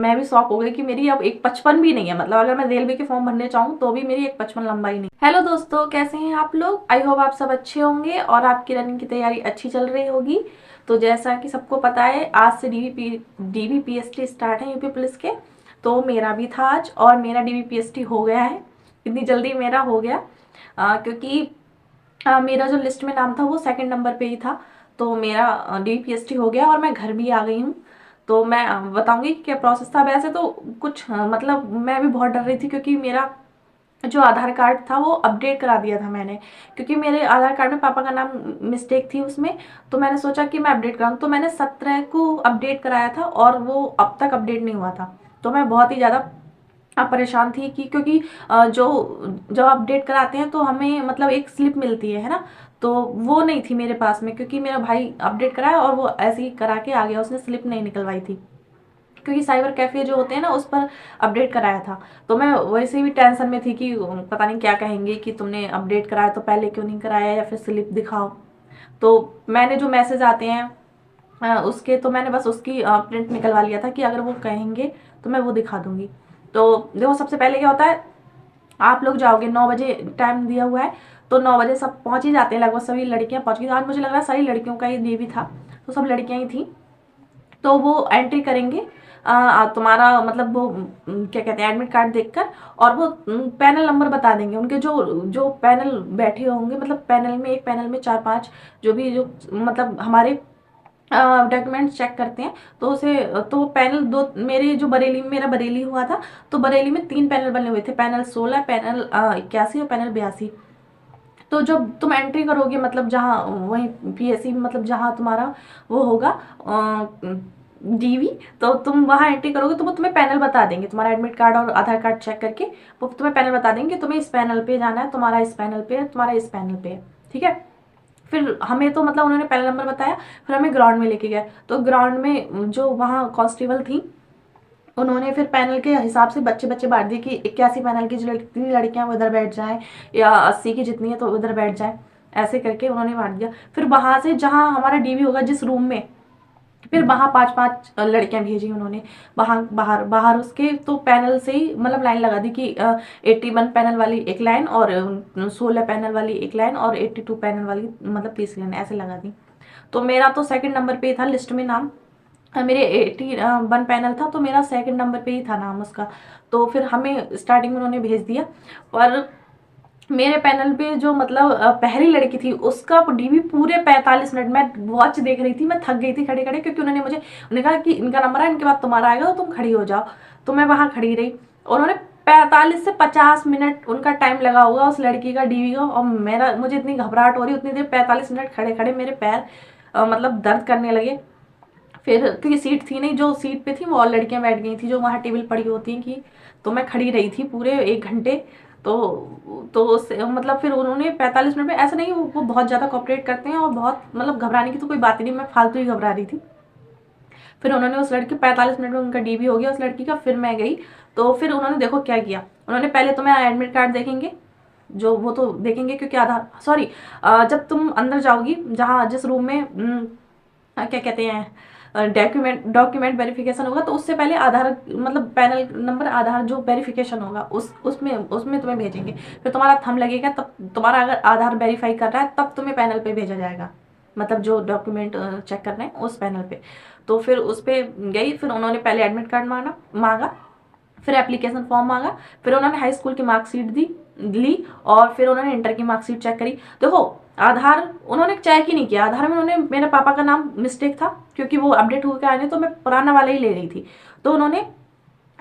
मैं भी शॉक हो गई कि मेरी अब 1,55 भी नहीं है, मतलब अगर मैं रेलवे के फॉर्म भरने चाहूँ तो भी मेरी 1,55 लंबाई नहीं। हेलो दोस्तों, कैसे हैं आप लोग? आई होप आप सब अच्छे होंगे और आपकी रनिंग की तैयारी अच्छी चल रही होगी। तो जैसा कि सबको पता है, आज से डीबीपीएसटी स्टार्ट है यूपी पुलिस के। तो मेरा भी था आज, और मेरा डीबीपीएसटी हो गया है। इतनी जल्दी मेरा हो गया क्योंकि मेरा जो लिस्ट में नाम था वो सेकंड नंबर पे ही था। तो मेरा डीपीएसटी हो गया और मैं घर भी आ गई हूँ। तो मैं बताऊंगी कि क्या प्रोसेस था। वैसे तो कुछ मतलब मैं भी बहुत डर रही थी, क्योंकि मेरा जो आधार कार्ड था वो अपडेट करा दिया था मैंने, क्योंकि मेरे आधार कार्ड में पापा का नाम मिस्टेक थी उसमें। तो मैंने सोचा कि मैं अपडेट कराऊँ, तो मैंने 17 को अपडेट कराया था और वो अब तक अपडेट नहीं हुआ था। तो मैं बहुत ही ज़्यादा परेशान थी कि क्योंकि जो जब अपडेट कराते हैं तो हमें मतलब एक स्लिप मिलती है ना। तो वो नहीं थी मेरे पास में, क्योंकि मेरा भाई अपडेट कराया और वो ऐसे ही करा के आ गया, उसने स्लिप नहीं निकलवाई थी, क्योंकि साइबर कैफे जो होते हैं ना उस पर अपडेट कराया था। तो मैं वैसे भी टेंशन में थी कि पता नहीं क्या कहेंगे कि तुमने अपडेट कराया तो पहले क्यों नहीं कराया, या फिर स्लिप दिखाओ। तो मैंने जो मैसेज आते हैं उसके, तो मैंने बस उसकी प्रिंट निकलवा लिया था कि अगर वो कहेंगे तो मैं वो दिखा दूंगी। तो देखो, सबसे पहले क्या होता है, आप लोग जाओगे 9 बजे, टाइम दिया हुआ है। तो 9 बजे सब पहुंच ही जाते हैं, लगभग सभी लड़कियां पहुंच गई। आज मुझे लग रहा है सारी लड़कियों का ये भी था, तो सब लड़कियां ही थी। तो वो एंट्री करेंगे तुम्हारा मतलब वो क्या कहते हैं, एडमिट कार्ड देखकर। और वो पैनल नंबर बता देंगे उनके, जो जो पैनल बैठे होंगे, मतलब पैनल में, एक पैनल में 4-5 जो भी जो मतलब हमारे डॉक्यूमेंट्स चेक करते हैं। तो उसे तो वो पैनल दो, मेरे जो बरेली में, मेरा बरेली हुआ था, तो बरेली में 3 पैनल बने हुए थे, पैनल 16, पैनल 81 और पैनल 82। तो जब तुम एंट्री करोगे, मतलब जहाँ वहीं पीएससी में, मतलब जहाँ तुम्हारा वो होगा डीवी, तो तुम वहाँ एंट्री करोगे तो वो तुम्हें पैनल बता देंगे, तुम्हारा एडमिट कार्ड और आधार कार्ड चेक करके वो तुम्हें पैनल बता देंगे कि तुम्हें इस पैनल पे जाना है, तुम्हारा इस पैनल पे है, तुम्हारा इस पैनल पे है। ठीक है। फिर हमें तो मतलब उन्होंने पैनल नंबर बताया, फिर हमें ग्राउंड में लेके गए। तो ग्राउंड में जो वहाँ कांस्टेबल थी, उन्होंने फिर पैनल के हिसाब से बच्चे बच्चे बांट दिए कि 81 पैनल की जो जितनी लड़कियां वो इधर बैठ जाएं, या 80 की जितनी है तो उधर बैठ जाएं। ऐसे करके उन्होंने बांट दिया। फिर वहां से जहां हमारा डीवी होगा जिस रूम में, फिर वहां 5-5 लड़कियां भेजी उन्होंने। वहां बाहर बाहर उसके तो पैनल से ही मतलब लाइन लगा दी कि 81 पैनल वाली एक लाइन, और 16 पैनल वाली एक लाइन, और 82 पैनल वाली मतलब तीसरी लाइन, ऐसे लगा दी। तो मेरा तो सेकंड नंबर पे था लिस्ट में नाम। मेरे 81 पैनल था, तो मेरा सेकंड नंबर पे ही था नाम उसका। तो फिर हमें स्टार्टिंग में उन्होंने भेज दिया। और मेरे पैनल पे जो मतलब पहली लड़की थी, उसका डीवी पूरे 45 मिनट, मैं वॉच देख रही थी, मैं थक गई थी खड़े खड़े, क्योंकि उन्होंने कहा कि इनका नंबर है, इनके बाद तुम्हारा आएगा तो तुम खड़ी हो जाओ। तो मैं वहां खड़ी रही, और उन्होंने 45 से 50 मिनट उनका टाइम लगा होगा उस लड़की का डीवी का। और मेरा, मुझे इतनी घबराहट हो रही, उतनी देर 45 मिनट खड़े खड़े मेरे पैर मतलब दर्द करने लगे। फिर क्योंकि सीट थी नहीं, जो सीट पे थी वो और लड़कियां बैठ गई थी जो वहाँ टेबल पड़ी होती हैं कि। तो मैं खड़ी रही थी पूरे 1 घंटे। तो मतलब फिर उन्होंने 45 मिनट में, ऐसा नहीं, वो बहुत ज़्यादा कॉपरेट करते हैं, और बहुत मतलब घबराने की तो कोई बात ही नहीं, मैं फालतू ही घबरा रही थी। फिर उन्होंने उस लड़की, 45 मिनट में उनका डीबी हो गया उस लड़की का। फिर मैं गई, तो फिर उन्होंने देखो क्या किया, उन्होंने पहले तो मेरा एडमिट कार्ड देखेंगे, जो वो तो देखेंगे क्योंकि आधार, सॉरी, जब तुम अंदर जाओगी, जहाँ जिस रूम में क्या कहते हैं, डॉक्यूमेंट वेरिफिकेशन होगा, तो उससे पहले आधार मतलब पैनल नंबर, आधार जो वेरिफिकेशन होगा उसमें उसमें तुम्हें भेजेंगे। फिर तुम्हारा थंब लगेगा, तब तुम्हारा अगर आधार वेरीफाई कर रहा है तब तुम्हें पैनल पे भेजा जाएगा, मतलब जो डॉक्यूमेंट चेक करना है उस पैनल पे। तो फिर उस पर गई, फिर उन्होंने पहले एडमिट कार्ड मांगा, फिर एप्लीकेशन फॉर्म मांगा, फिर उन्होंने हाई स्कूल की मार्कशीट ली, और फिर उन्होंने इंटर की मार्कशीट चेक करी। देखो, आधार उन्होंने चेक ही नहीं किया, आधार में उन्होंने, मेरे पापा का नाम मिस्टेक था क्योंकि वो अपडेट होकर आने, तो मैं पुराना वाला ही ले रही थी। तो उन्होंने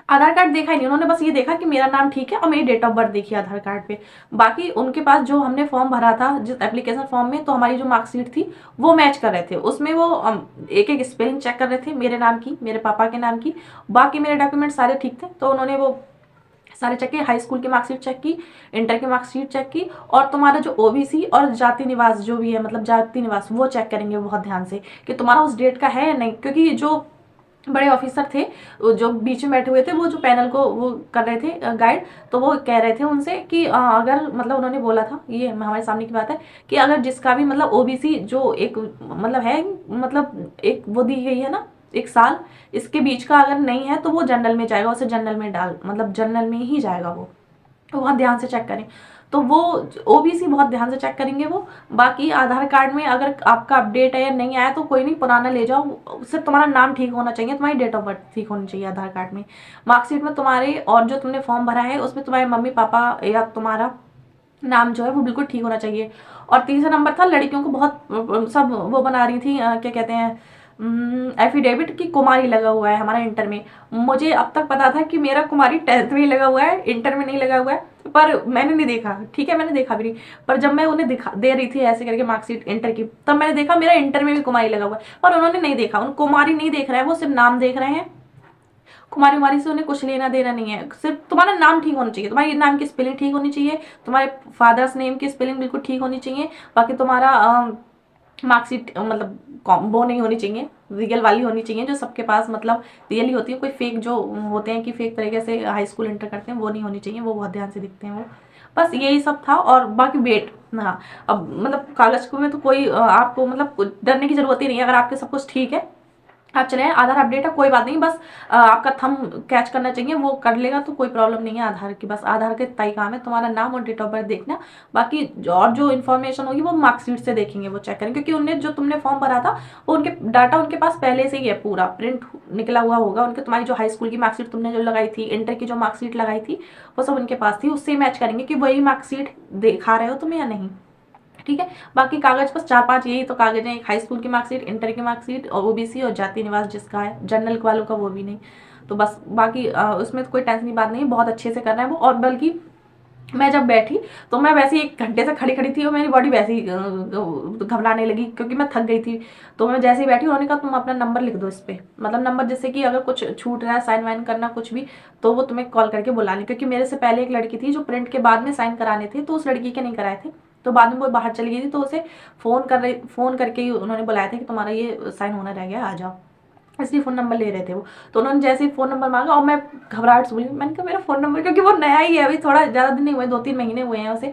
आधार कार्ड देखा ही नहीं, उन्होंने बस ये देखा कि मेरा नाम ठीक है और मेरी डेट ऑफ बर्थ देखी आधार कार्ड पे। बाकी उनके पास जो हमने फॉर्म भरा था जिस एप्लीकेशन फॉर्म में, तो हमारी जो मार्कशीट थी वो मैच कर रहे थे उसमें। वो एक एक स्पेलिंग चेक कर रहे थे मेरे नाम की, मेरे पापा के नाम की। बाकी मेरे डॉक्यूमेंट सारे ठीक थे, तो उन्होंने वो सारे चेक किए, हाई स्कूल की मार्कशीट चेक की, इंटर की मार्कशीट चेक की, और तुम्हारा जो ओबीसी और जाति निवास जो भी है, मतलब जाति निवास, वो चेक करेंगे बहुत ध्यान से कि तुम्हारा उस डेट का है या नहीं। क्योंकि जो बड़े ऑफिसर थे जो बीच में बैठे हुए थे, वो जो पैनल को वो कर रहे थे गाइड, तो वो कह रहे थे उनसे कि अगर मतलब उन्होंने बोला था, ये हमारे सामने की बात है, कि अगर जिसका भी मतलब ओबीसी जो एक मतलब है, मतलब एक वो दी गई है ना 1 साल, इसके बीच का अगर नहीं है तो वो जनरल में जाएगा, उसे जनरल में डाल मतलब जनरल में ही जाएगा वो। तो बहुत ध्यान से चेक करें। तो वो ओबीसी बहुत ध्यान से चेक करेंगे वो। बाकी आधार कार्ड में अगर आपका अपडेट है या नहीं आया तो कोई नहीं, पुराना ले जाओ, सिर्फ तुम्हारा नाम ठीक होना चाहिए, तुम्हारी डेट ऑफ बर्थ ठीक होनी चाहिए आधार कार्ड में। मार्कशीट में तुम्हारे और जो तुमने फॉर्म भरा है उसमें तुम्हारे मम्मी पापा या तुम्हारा नाम जो है वो बिल्कुल ठीक होना चाहिए। और तीसरा नंबर था, लड़कियों को बहुत सब वो बना रही थी, क्या कहते हैं, एफिडेविट की कुमारी लगा हुआ है हमारा इंटर में। मुझे अब तक पता था कि मेरा कुमारी 10th में ही लगा हुआ है, इंटर में नहीं लगा हुआ है, पर मैंने नहीं देखा, ठीक है मैंने देखा भी नहीं, पर जब मैं उन्हें दिखा दे रही थी ऐसे करके मार्कशीट इंटर की, तब मैंने देखा मेरा इंटर में भी कुमारी लगा हुआ है, पर उन्होंने नहीं देखा, उन कुमारी नहीं देख रहे हैं, वो सिर्फ नाम देख रहे हैं। कुमारी उमारी से उन्हें कुछ लेना देना नहीं है, सिर्फ तुम्हारा नाम ठीक होना चाहिए, तुम्हारे नाम की स्पेलिंग ठीक होनी चाहिए, तुम्हारे फादर्स नेम की स्पेलिंग बिल्कुल ठीक होनी चाहिए। बाकी तुम्हारा मार्कशीट मतलब वो नहीं होनी चाहिए, रियल वाली होनी चाहिए, जो सबके पास मतलब रियल ही होती है, कोई फेक जो होते हैं कि फेक तरीके से हाई स्कूल इंटर करते हैं वो नहीं होनी चाहिए, वो बहुत ध्यान से दिखते हैं वो। बस यही सब था। और बाकी वेट, हाँ अब मतलब कागज में तो कोई आपको मतलब डरने की जरूरत ही नहीं है, अगर आपके सब कुछ ठीक है आप चले आए, आधार अपडेट है कोई बात नहीं, बस आपका थंब कैच करना चाहिए, वो कर लेगा तो कोई प्रॉब्लम नहीं है आधार की, बस आधार का इतना ही काम है, तुम्हारा नाम और डेट ऑफ बर्थ देखना। बाकी और जो इन्फॉर्मेशन होगी वो मार्कशीट से देखेंगे, वो चेक करेंगे, क्योंकि उन्हें जो तुमने फॉर्म भरा था वो उनके डाटा उनके पास पहले से ही है, पूरा प्रिंट निकला हुआ होगा उनके, तुम्हारी जो हाई स्कूल की मार्कशीट तुमने जो लगाई थी, इंटर की जो मार्कशीट लगाई थी वो सब उनके पास थी, उससे मैच करेंगे कि वही मार्कशीट दिखा रहे हो तुम्हें या नहीं, ठीक है। बाकी कागज बस 4-5 यही तो कागज हैं, एक हाई स्कूल की मार्कशीट, इंटर की मार्कशीट और ओबीसी और जाति निवास जिसका है, जनरल वालों का वो भी नहीं। तो बस बाकी उसमें तो कोई टेंशन की बात नहीं, बहुत अच्छे से करना है वो। और बल्कि मैं जब बैठी तो मैं वैसे ही 1 घंटे से खड़ी खड़ी थी और मेरी बॉडी वैसे ही घबराने लगी क्योंकि मैं थक गई थी। तो मैं जैसे ही बैठी उन्होंने कहा तुम अपना नंबर लिख दो इस पे, मतलब नंबर, जैसे कि अगर कुछ छूट रहा है साइन वाइन करना कुछ भी तो वो तुम्हें कॉल करके बुला लें, क्योंकि मेरे से पहले एक लड़की थी जो प्रिंट के बाद में साइन कराने थे, तो उस लड़की के नहीं कराए थे, तो बाद में वो बाहर चली गई थी, तो उसे फोन करके ही उन्होंने बुलाया था कि तुम्हारा ये साइन होना रह गया, आ जाओ, इसलिए फ़ोन नंबर ले रहे थे वो। तो उन्होंने जैसे ही फ़ोन नंबर मांगा और मैं घबराहट से बोली, मैंने कहा मेरा फ़ोन नंबर, क्योंकि वो नया ही है, अभी थोड़ा ज़्यादा दिन नहीं हुए, 2-3 महीने हुए हैं उसे,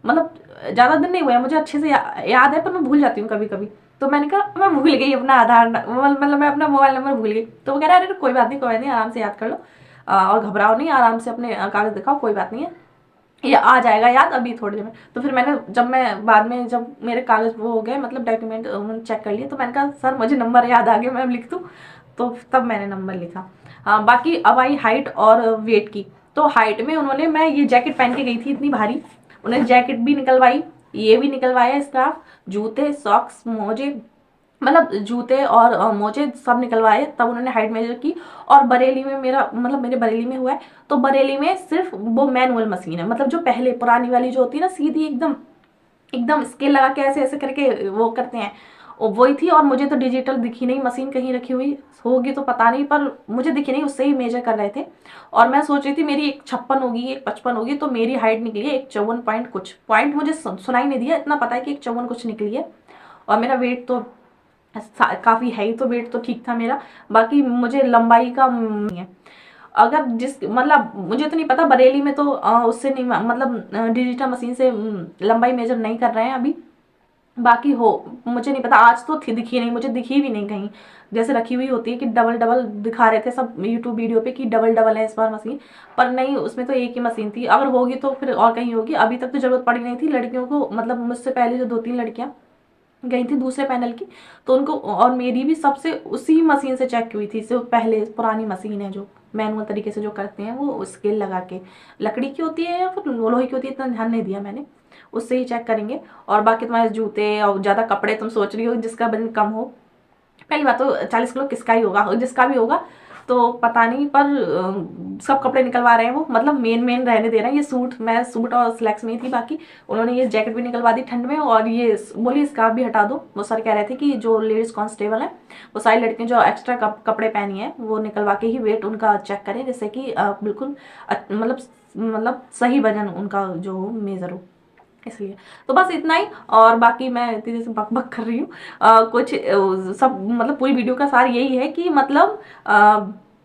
मतलब ज़्यादा दिन नहीं हुए हैं, मुझे अच्छे से याद है पर मैं भूल जाती हूँ कभी कभी। तो मैंने कहा मैं भूल गई अपना मतलब मैं अपना मोबाइल नंबर भूल गई। तो वो कह रहा है अरे कोई बात नहीं आराम से याद कर लो, और घबराओ नहीं, आराम से अपने कागज दिखाओ, कोई बात नहीं है, ये आ जाएगा याद अभी थोड़ी देर में। तो फिर मैंने जब मैं बाद में जब मेरे कागज वो हो गए मतलब डॉक्यूमेंट उन्होंने चेक कर लिए, तो मैंने कहा सर मुझे नंबर याद आ गया, मैं लिख दूँ, तो तब मैंने नंबर लिखा। हाँ बाकी अब आई हाइट और वेट की। तो हाइट में उन्होंने, मैं ये जैकेट पहन के गई थी इतनी भारी, उन्हें जैकेट भी निकलवाई, ये भी निकलवाया स्कार्फ, जूते सॉक्स मोजे, मतलब जूते और मोजे सब निकलवाए, तब उन्होंने हाइट मेजर की। और बरेली में मेरा मतलब मेरे बरेली में हुआ है, तो बरेली में सिर्फ वो मैनुअल मशीन है, मतलब जो पहले पुरानी वाली जो होती है ना सीधी एकदम एकदम स्केल लगा के ऐसे ऐसे करके वो करते हैं, वही थी। और मुझे तो डिजिटल दिखी नहीं मशीन, कहीं रखी हुई होगी तो पता नहीं, पर मुझे दिखी नहीं, उससे ही मेजर कर रहे थे। और मैं सोच रही थी मेरी 156 होगी 155 होगी, तो मेरी हाइट निकली है 154 पॉइंट कुछ, पॉइंट मुझे सुनाई नहीं दिया, इतना पता है कि 154 कुछ निकली है। और मेरा वेट तो काफ़ी है ही, तो वेट तो ठीक था मेरा। बाकी मुझे लंबाई का नहीं है, अगर जिस मतलब मुझे तो नहीं पता, बरेली में तो उससे नहीं मतलब डिजिटल मशीन से लंबाई मेजर नहीं कर रहे हैं अभी। बाकी हो मुझे नहीं पता, आज तो थी दिखी नहीं, मुझे दिखी भी नहीं कहीं, जैसे रखी हुई होती है कि डबल डबल दिखा रहे थे सब यूट्यूब वीडियो पे कि डबल डबल है इस बार मशीन, पर नहीं, उसमें तो एक ही मशीन थी, अगर होगी तो फिर और कहीं होगी, अभी तक तो जरूरत पड़ी नहीं थी लड़कियों को, मतलब मुझसे पहले जो 2-3 लड़कियां गई थी दूसरे पैनल की, तो उनको और मेरी भी सबसे उसी मशीन से चेक की हुई थी, जो पहले पुरानी मशीन है जो मैनुअल तरीके से जो करते हैं, वो स्केल लगा के, लकड़ी की होती है या फिर लोहे की होती है, इतना ध्यान नहीं दिया मैंने, उससे ही चेक करेंगे। और बाकी तुम्हारे जूते और ज़्यादा कपड़े, तुम सोच रही हो जिसका वजन कम हो, पहली बात तो 40 किलो किसका ही होगा, जिसका भी होगा तो पता नहीं, पर सब कपड़े निकलवा रहे हैं वो, मतलब मेन रहने दे रहे हैं। ये सूट, मैं सूट और स्लैक्स में ही थी, बाकी उन्होंने ये जैकेट भी निकलवा दी ठंड में, और ये बोली स्कार्फ भी हटा दो। वो सर कह रहे थे कि जो लेडीज कांस्टेबल है वो सारी लड़कियां जो एक्स्ट्रा कपड़े पहनी है वो निकलवा के ही वेट उनका चेक करें, जिससे कि बिल्कुल मतलब सही वजन उनका जो हो मेजर हो, इसलिए। तो बस इतना ही, और बाकी मैं इतनी देर से बक बक कर रही हूँ, कुछ सब मतलब पूरी वीडियो का सार यही है कि मतलब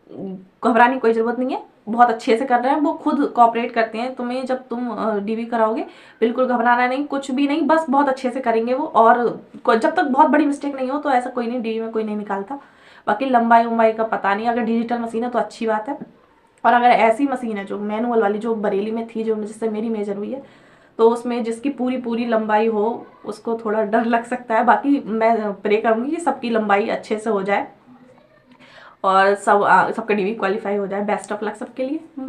घबराने की कोई ज़रूरत नहीं है, बहुत अच्छे से कर रहे हैं वो, खुद कोऑपरेट करते हैं तुम्हें जब तुम डीवी कराओगे, बिल्कुल घबराना नहीं, कुछ भी नहीं, बस बहुत अच्छे से करेंगे वो। और जब तक बहुत बड़ी मिस्टेक नहीं हो तो ऐसा कोई नहीं, डीवी में कोई नहीं निकालता, बाकी लंबाई उम्बाई का पता नहीं। अगर डिजिटल मशीन है तो अच्छी बात है, और अगर ऐसी मशीन है जो मैनुअल वाली जो बरेली में थी, जो जिससे मेरी मेजर हुई है, तो उसमें जिसकी पूरी पूरी लंबाई हो उसको थोड़ा डर लग सकता है। बाकी मैं प्रे करूँगी कि सबकी लंबाई अच्छे से हो जाए और सबका डीवी क्वालिफाई हो जाए। बेस्ट ऑफ लक सबके लिए।